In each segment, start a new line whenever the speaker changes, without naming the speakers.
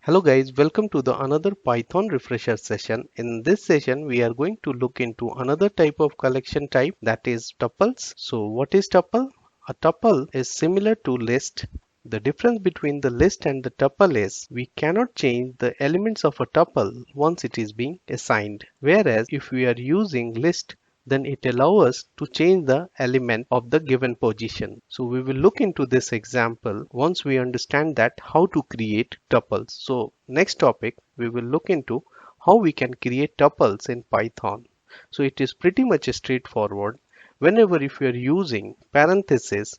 Hello guys, welcome to the another Python refresher session. In this session, we are going to look into another type of collection type, that is tuples. So what is tuple? A tuple is similar to list. The difference between the list and the tuple is we cannot change the elements of a tuple once it is being assigned. Whereas if we are using list, then it allows us to change the element of the given position. So we will look into this example once we understand that how to create tuples. So next topic we will look into how we can create tuples in Python. So it is pretty much straightforward. Whenever if you are using parenthesis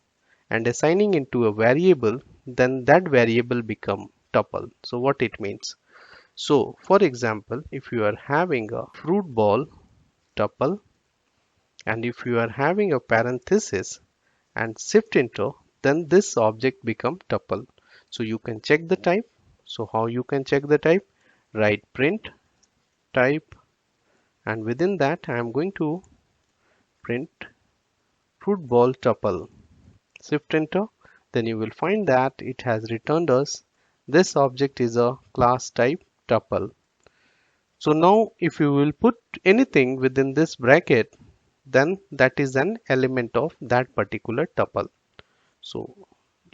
and assigning into a variable, then that variable become tuple. So what it means? So for example, if you are having a fruit ball tuple, and if you are having a parenthesis and shift enter, then this object become tuple. So you can check the type. So how you can check the type? Write print type, and within that I am going to print fruit ball tuple. Shift enter, then you will find that it has returned us this object is a class type tuple. So now if you will put anything within this bracket, then that is an element of that particular tuple. So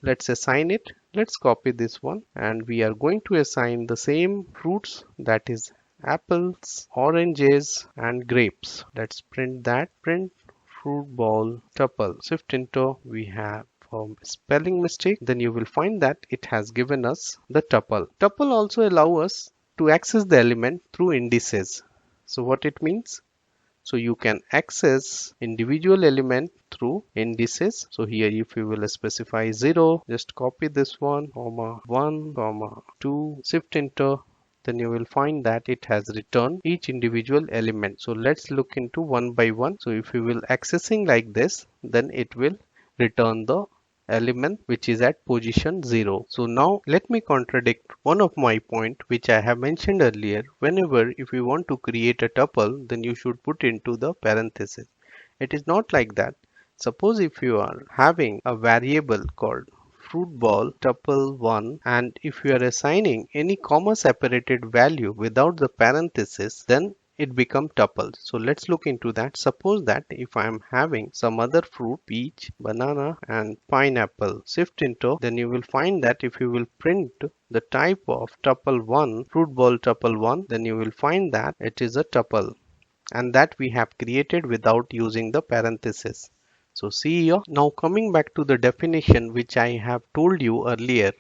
let's assign it. Let's copy this one, and we are going to assign the same fruits, that is apples, oranges and grapes. Let's print that. Print fruit ball tuple. Shift enter, we have spelling mistake, then you will find that it has given us the tuple. Tuple also allow us to access the element through indices. So what it means? So you can access individual element through indices. So here if you will specify 0, just copy this one, comma 1, comma 2, shift enter, then you will find that it has returned each individual element. So let's look into one by one. So if you will accessing like this, then it will return the element which is at position 0. So now let me contradict one of my point which I have mentioned earlier. Whenever if you want to create a tuple, then you should put into the parenthesis. It is not like that. Suppose if you are having a variable called fruit ball tuple 1, and if you are assigning any comma separated value without the parenthesis, then it become tuples. So let's look into that. Suppose that if I am having some other fruit, peach, banana and pineapple, shift enter, then you will find that if you will print the type of tuple 1, fruit ball tuple 1, then you will find that it is a tuple, and that we have created without using the parenthesis. So see here, now coming back to the definition which I have told you earlier,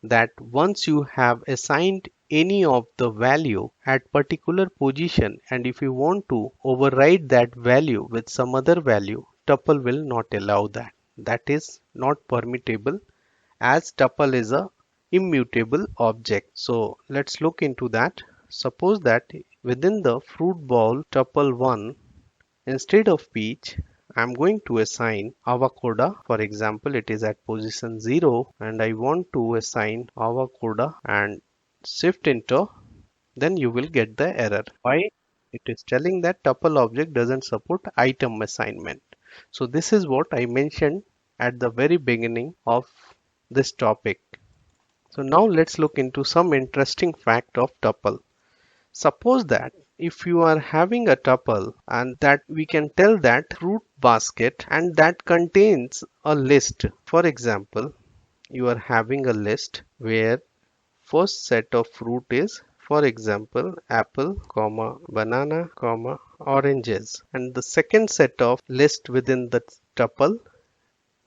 that once you have assigned any of the value at particular position, and if you want to override that value with some other value, tuple will not allow that. That is not permissible, as tuple is a immutable object. So let's look into that. Suppose that within the fruit ball tuple 1, instead of peach, I'm going to assign avocado. For example, it is at position 0 and I want to assign avocado and shift enter, then you will get the error. Why? It is telling that tuple object doesn't support item assignment. So this is what I mentioned at the very beginning of this topic. So now let's look into some interesting fact of tuple. Suppose that if you are having a tuple and that we can tell that fruit basket and that contains a list. For example, you are having a list where first set of fruit is, for example, apple, comma, banana, comma, oranges, and the second set of list within the tuple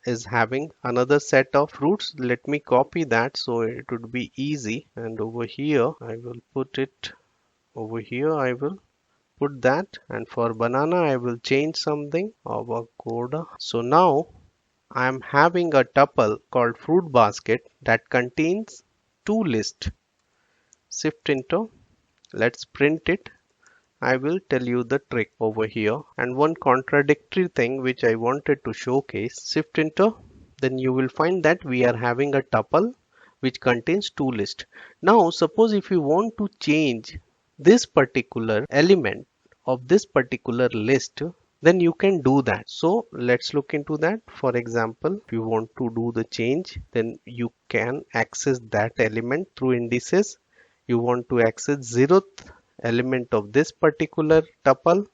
is having another set of fruits. Let me copy that so it would be easy, and over here I will put it. Over here I will put that, and for banana I will change something, avocado. So now I am having a tuple called fruit basket that contains two lists. Shift enter, let's print it. I will tell you the trick over here, and one contradictory thing which I wanted to showcase. Shift enter, then you will find that we are having a tuple which contains two lists. Now suppose if you want to change this particular element of this particular list, then you can do that. So let's look into that. For example, if you want to do the change, then you can access that element through indices. you want to access 0th element of this particular tuple,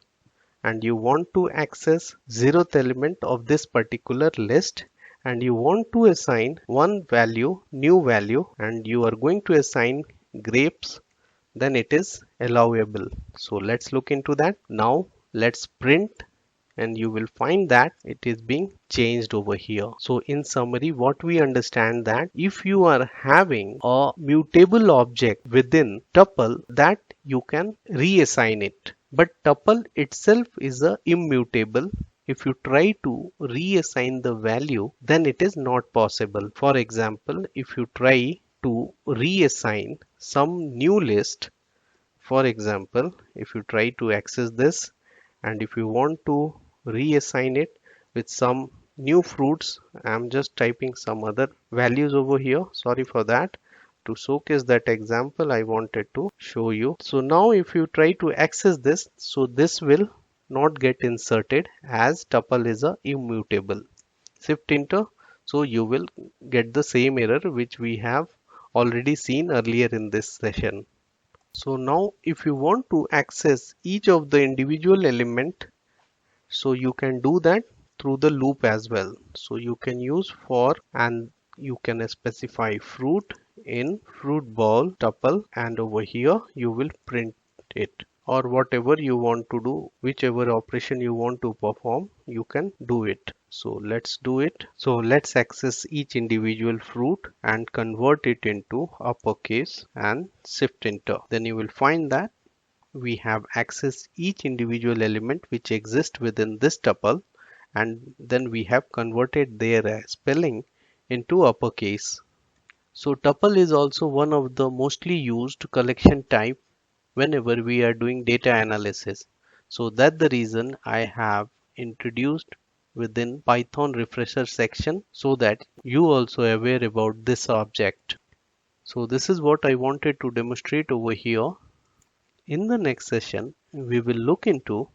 and you want to access 0th element of this particular list, and you want to assign one value, new value, and you are going to assign grapes, then it is allowable. So let's look into that. Now let's print, and you will find that it is being changed over here. So in summary, what we understand that if you are having a mutable object within tuple, that you can reassign it, but tuple itself is a immutable. If you try to reassign the value, then it is not possible. For example, if you try to reassign some new list, for example, if you try to access this, and if you want to reassign it with some new fruits, I'm just typing some other values over here, sorry for that. To showcase that example, I wanted to show you. So now if you try to access this, so this will not get inserted as tuple is a immutable. Shift enter, so you will get the same error which we have already seen earlier in this session. So now if you want to access each of the individual element, so you can do that through the loop as well. So you can use for, and you can specify fruit in fruit ball tuple, and over here you will print it, or whatever you want to do, whichever operation you want to perform, you can do it. So let's do it. So let's access each individual fruit and convert it into uppercase and shift enter. Then you will find that we have accessed each individual element which exists within this tuple, and then we have converted their spelling into uppercase. So tuple is also one of the mostly used collection type whenever we are doing data analysis. So that's the reason I have introduced within Python refresher section, so that you also aware about this object. So this is what I wanted to demonstrate over here. In the next session, we will look into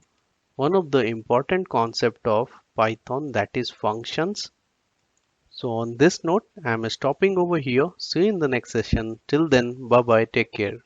one of the important concept of Python, that is functions. So on this note, I am stopping over here. See you in the next session. Till then, bye bye, take care.